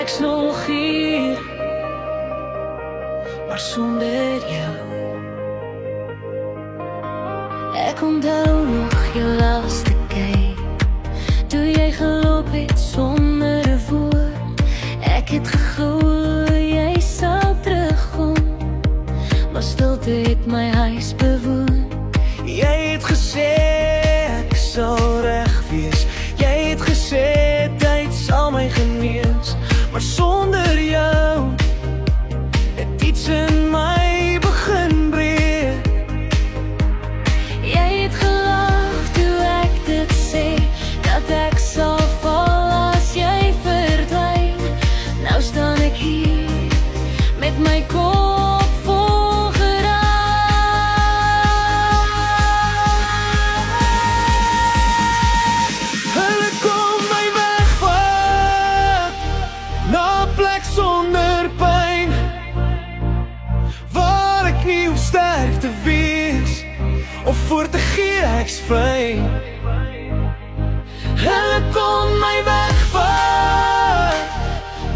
ek's nog hier, maar sonder jou. Ek onthou nog jou laaste kyk, toe jy geloop het sonder 'n woord. Ek het geglo jy sal terugkom, maar stilte het my huis bewoon. Jy het gesê ek sal reg wees, jy het gesê tyd sal my genees, maar sonder jou het iets in my begin breek. Jy het gelag toe ek dit sê, dat ek sal val as jy verdwyn. Nou staan ek hier met my kop vol geraak. Hulle kom my wegvat na 'n plek sonder pyn, waar ek nie hoef sterk te wees of voor te gee ek's fyn. Hulle kon my wegvat,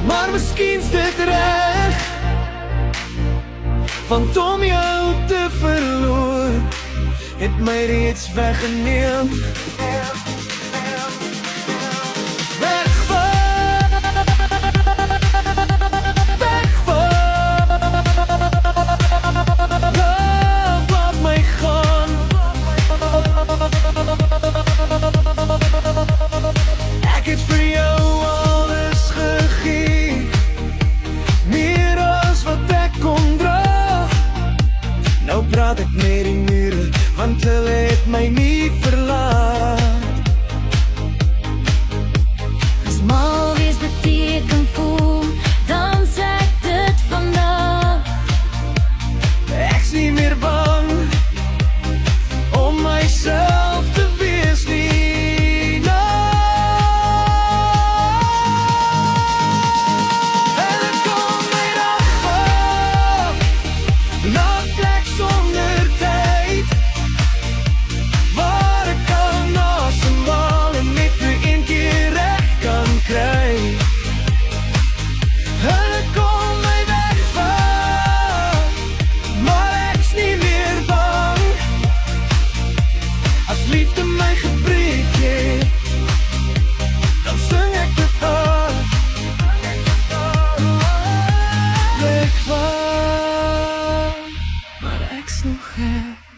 maar miskien's dit reg, want om jou te verloor het my reeds weggeneem. Ek het vir jou alles gegee, meer as wat ek kon dra. Nou praat ek met die mure, want hulle het my nie verlaat. As mal wees beteken voel, dan sê ek dit vandag. Ek's nie meer bang om myself te wees nie. Liefde my gebreek het, dan sing ek dit aan. Wegvat, maar ek's nog her.